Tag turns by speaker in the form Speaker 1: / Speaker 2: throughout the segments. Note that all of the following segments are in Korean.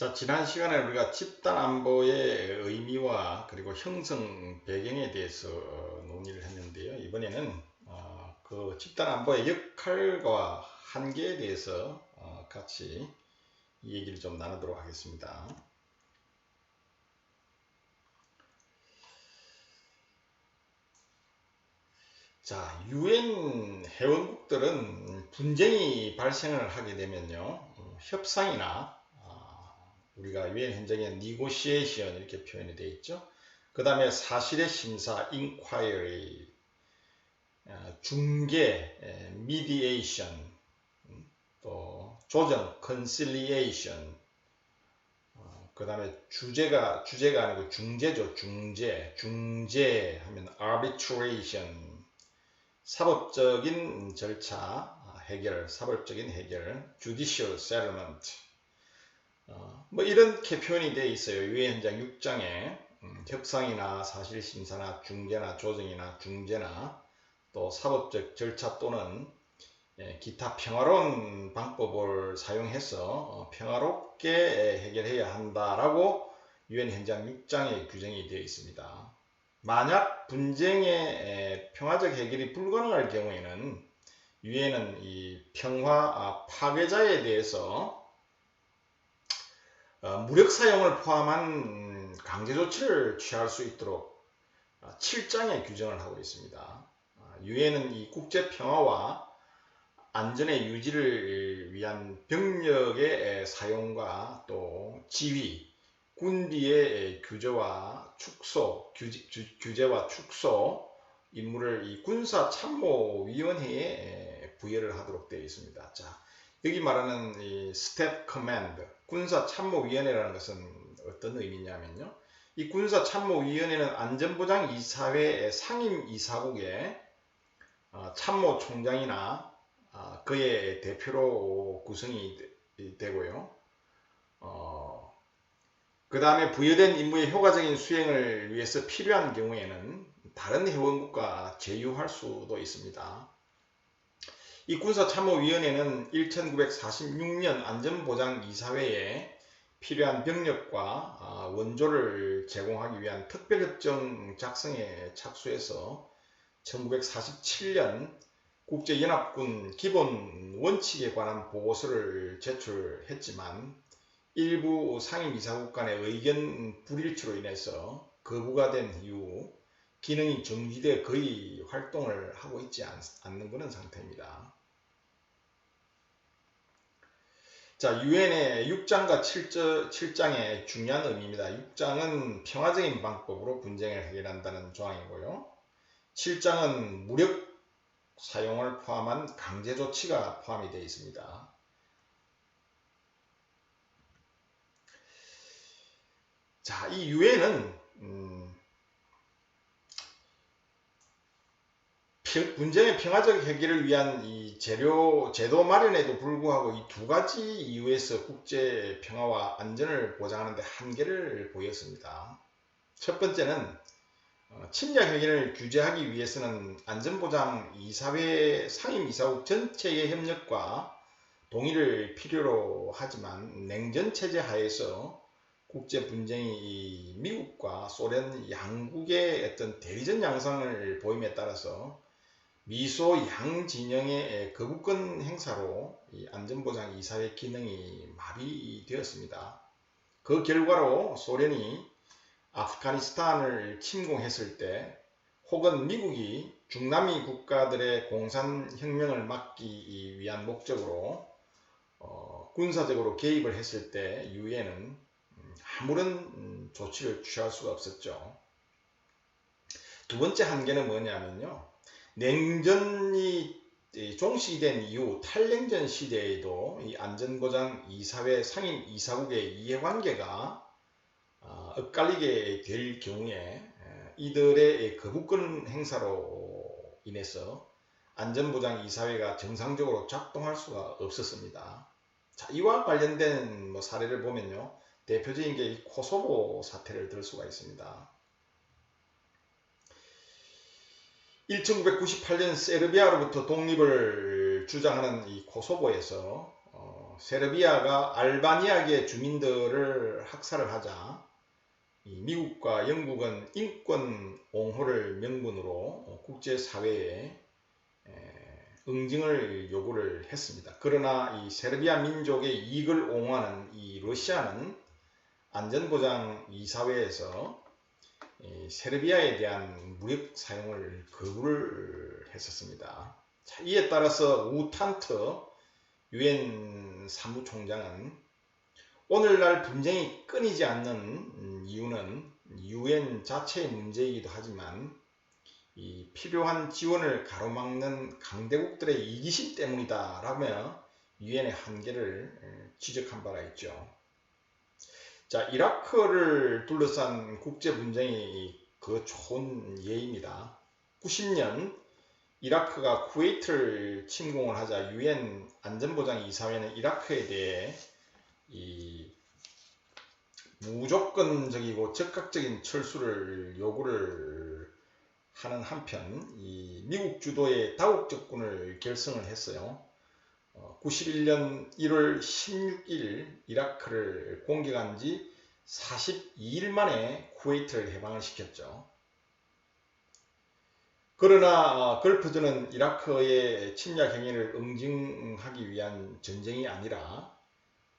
Speaker 1: 자, 지난 시간에 우리가 집단 안보의 의미와 그리고 형성 배경에 대해서 논의를 했는데요. 이번에는 그 집단 안보의 역할과 한계에 대해서 같이 이 얘기를 좀 나누도록 하겠습니다. 자, UN 회원국들은 분쟁이 발생을 하게 되면요, 협상이나 우리가 유엔 현장에 negotiation 이렇게 표현이 되어 있죠. 그 다음에 사실의 심사, inquiry, 중개, mediation, 또 조정, conciliation, 그 다음에 주제가 아니고 중재죠. 중재 하면 arbitration, 사법적인 절차 해결, 사법적인 해결, judicial settlement, 뭐 이렇게 표현이 되어 있어요. 유엔 현장 6장에 협상이나 사실심사나 중재나 조정이나 중재나 또 사법적 절차 또는 기타 평화로운 방법을 사용해서 평화롭게 해결해야 한다라고 유엔 현장 6장에 규정이 되어 있습니다. 만약 분쟁의 평화적 해결이 불가능할 경우에는 유엔은 이 평화 파괴자에 대해서 무력 사용을 포함한 강제 조치를 취할 수 있도록 7장에 규정을 하고 있습니다. 유엔은 이 국제 평화와 안전의 유지를 위한 병력의 사용과 또 지휘, 군비의 규제와 축소, 임무를 이 군사참모위원회에 부여를 하도록 되어 있습니다. 자, 여기 말하는 이 스텝 커맨드, 군사참모위원회라는 것은 어떤 의미냐면요. 이 군사참모위원회는 안전보장이사회 상임이사국의 참모총장이나 그의 대표로 구성이 되고요. 그 다음에 부여된 임무의 효과적인 수행을 위해서 필요한 경우에는 다른 회원국과 제휴할 수도 있습니다. 이 군사참모위원회는 1946년 안전보장이사회에 필요한 병력과 원조를 제공하기 위한 특별협정 작성에 착수해서 1947년 국제연합군 기본 원칙에 관한 보고서를 제출했지만 일부 상임이사국 간의 의견 불일치로 인해서 거부가 된 이후 기능이 정지돼 거의 활동을 하고 있지 않는 그런 상태입니다. 자, 유엔의 6장과 7장의 중요한 의미입니다. 6장은 평화적인 방법으로 분쟁을 해결한다는 조항이고요. 7장은 무력 사용을 포함한 강제 조치가 포함이 되어 있습니다. 자, 이 유엔은 분쟁의 평화적 해결을 위한 이 제도 마련에도 불구하고 이 두 가지 이유에서 국제 평화와 안전을 보장하는 데 한계를 보였습니다. 첫 번째는 침략 행위를 규제하기 위해서는 안전보장 이사회 상임이사국 전체의 협력과 동의를 필요로 하지만 냉전체제 하에서 국제 분쟁이 미국과 소련 양국의 어떤 대리전 양상을 보임에 따라서 미소 양진영의 거부권 행사로 이 안전보장 이사회 기능이 마비되었습니다. 그 결과로 소련이 아프가니스탄을 침공했을 때 혹은 미국이 중남미 국가들의 공산혁명을 막기 위한 목적으로 군사적으로 개입을 했을 때 유엔은 아무런 조치를 취할 수가 없었죠. 두 번째 한계는 뭐냐면요. 냉전이 종식된 이후 탈냉전 시대에도 이 안전보장 이사회 상임 이사국의 이해관계가 엇갈리게 될 경우에 이들의 거부권 행사로 인해서 안전보장 이사회가 정상적으로 작동할 수가 없었습니다. 자, 이와 관련된 사례를 보면요. 대표적인 게 이 코소보 사태를 들 수가 있습니다. 1998년 세르비아로부터 독립을 주장하는 이 코소보에서 세르비아가 알바니아계 주민들을 학살을 하자 미국과 영국은 인권 옹호를 명분으로 국제사회에 응징을 요구를 했습니다. 그러나 이 세르비아 민족의 이익을 옹호하는 이 러시아는 안전보장이사회에서 세르비아에 대한 무력 사용을 거부를 했었습니다. 자, 이에 따라서 우탄트 유엔 사무총장은 오늘날 분쟁이 끊이지 않는 이유는 유엔 자체의 문제이기도 하지만 이 필요한 지원을 가로막는 강대국들의 이기심 때문이다 라며 유엔의 한계를 지적한 바가 있죠. 자, 이라크를 둘러싼 국제 분쟁이 그 좋은 예입니다. 90년 이라크가 쿠웨이트를 침공을 하자 유엔 안전보장이사회는 이라크에 대해 이 무조건적이고 적극적인 철수를 요구를 하는 한편 이 미국 주도의 다국적군을 결성을 했어요. 91년 1월 16일 이라크를 공격한 지 42일 만에 쿠웨이트를 해방을 시켰죠. 그러나 걸프전은 이라크의 침략 행위를 응징하기 위한 전쟁이 아니라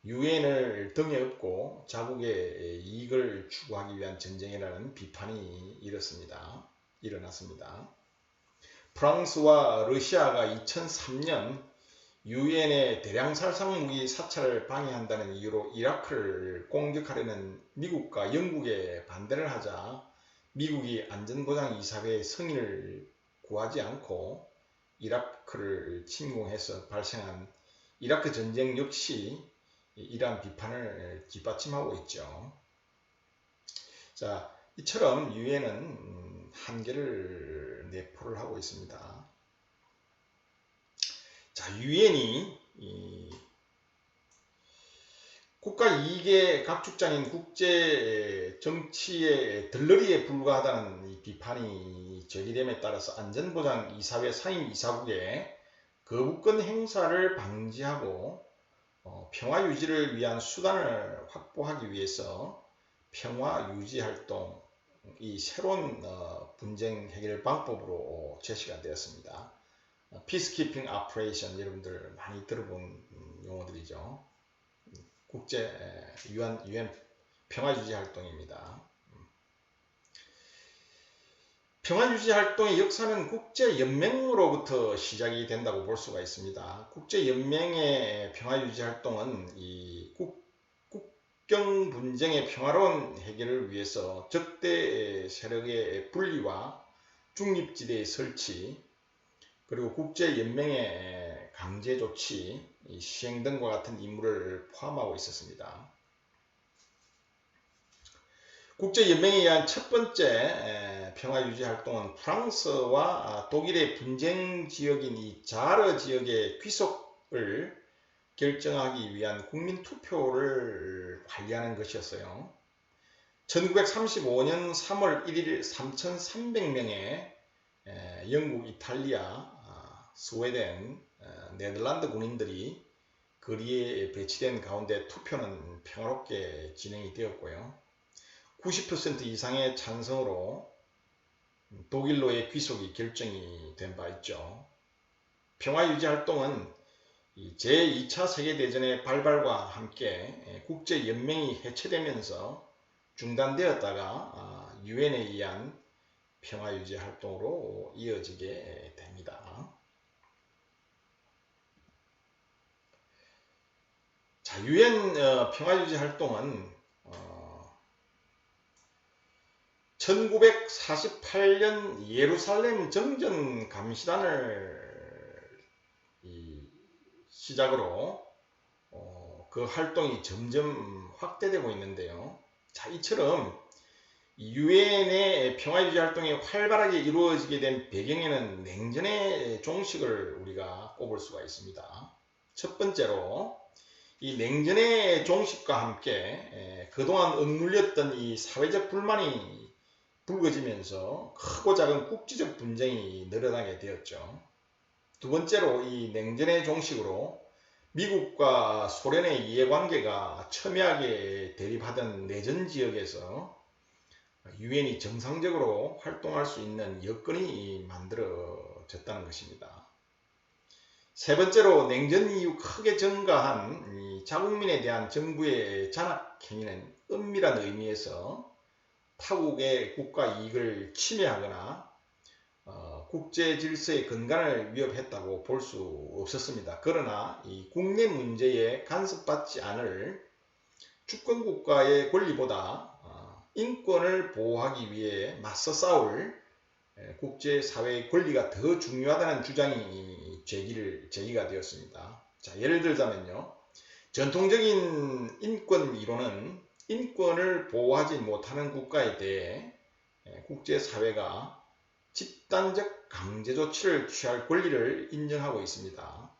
Speaker 1: 유엔을 등에 업고 자국의 이익을 추구하기 위한 전쟁이라는 비판이 일어났습니다. 프랑스와 러시아가 2003년 유엔의 대량 살상 무기 사찰을 방해한다는 이유로 이라크를 공격하려는 미국과 영국에 반대를 하자 미국이 안전보장이사회의 승인을 구하지 않고 이라크를 침공해서 발생한 이라크 전쟁 역시 이러한 비판을 뒷받침하고 있죠. 자, 이처럼 유엔은 한계를 내포를 하고 있습니다. 자, 유엔이 국가 이익의 각축장인 국제 정치의 들러리에 불과하다는 이 비판이 제기됨에 따라서 안전보장이사회 상임이사국의 거부권 행사를 방지하고 평화유지를 위한 수단을 확보하기 위해서 평화유지활동, 이 새로운 분쟁 해결 방법으로 제시가 되었습니다. Peacekeeping Operation, 여러분들 많이 들어본 용어들이죠. 국제 유엔 평화유지활동입니다. 평화유지활동의 역사는 국제연맹으로부터 시작이 된다고 볼 수가 있습니다. 국제연맹의 평화유지활동은 이 국경 분쟁의 평화로운 해결을 위해서 적대 세력의 분리와 중립지대의 설치, 그리고 국제연맹의 강제 조치, 시행 등과 같은 임무를 포함하고 있었습니다. 국제연맹에 의한 첫 번째 평화유지활동은 프랑스와 독일의 분쟁 지역인 이 자르 지역의 귀속을 결정하기 위한 국민투표를 관리하는 것이었어요. 1935년 3월 1일 3,300명의 영국, 이탈리아, 스웨덴, 네덜란드 군인들이 거리에 배치된 가운데 투표는 평화롭게 진행이 되었고요. 90% 이상의 찬성으로 독일로의 귀속이 결정이 된 바 있죠. 평화유지활동은 제2차 세계대전의 발발과 함께 국제연맹이 해체되면서 중단되었다가 유엔에 의한 평화유지활동으로 이어지게 됩니다. 자, 유엔 평화유지활동은 1948년 예루살렘 정전 감시단을 시작으로 그 활동이 점점 확대되고 있는데요. 자, 이처럼 유엔의 평화유지 활동이 활발하게 이루어지게 된 배경에는 냉전의 종식을 우리가 꼽을 수가 있습니다. 첫 번째로 이 냉전의 종식과 함께 그동안 억눌렸던 이 사회적 불만이 불거지면서 크고 작은 국제적 분쟁이 늘어나게 되었죠. 두 번째로 이 냉전의 종식으로 미국과 소련의 이해관계가 첨예하게 대립하던 내전 지역에서 유엔이 정상적으로 활동할 수 있는 여건이 만들어졌다는 것입니다. 세 번째로 냉전 이후 크게 증가한 이 자국민에 대한 정부의 잔악 행위는 은밀한 의미에서 타국의 국가 이익을 침해하거나 국제 질서의 근간을 위협했다고 볼 수 없었습니다. 그러나 이 국내 문제에 간섭받지 않을 주권 국가의 권리보다 인권을 보호하기 위해 맞서 싸울 국제사회의 권리가 더 중요하다는 주장이 제기가 되었습니다. 자, 예를 들자면요. 전통적인 인권 이론은 인권을 보호하지 못하는 국가에 대해 국제사회가 집단적 강제 조치를 취할 권리를 인정하고 있습니다.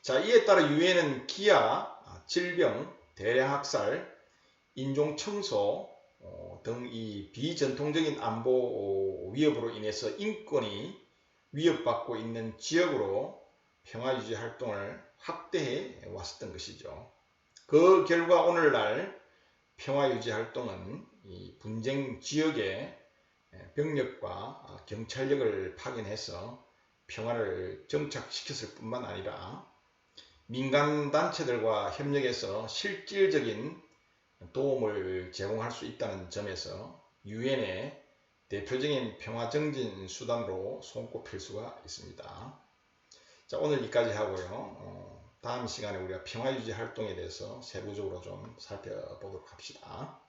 Speaker 1: 자, 이에 따라 유엔은 기아, 질병, 대량학살, 인종청소 등 이 비전통적인 안보 위협으로 인해서 인권이 위협받고 있는 지역으로 평화유지 활동을 확대해 왔었던 것이죠. 그 결과 오늘날 평화유지 활동은 이 분쟁 지역의 병력과 경찰력을 파견해서 평화를 정착시켰을 뿐만 아니라 민간단체들과 협력해서 실질적인 도움을 제공할 수 있다는 점에서 유엔의 대표적인 평화정진 수단으로 손꼽힐 수가 있습니다. 자, 오늘 여기까지 하고요. 다음 시간에 우리가 평화유지 활동에 대해서 세부적으로 좀 살펴보도록 합시다.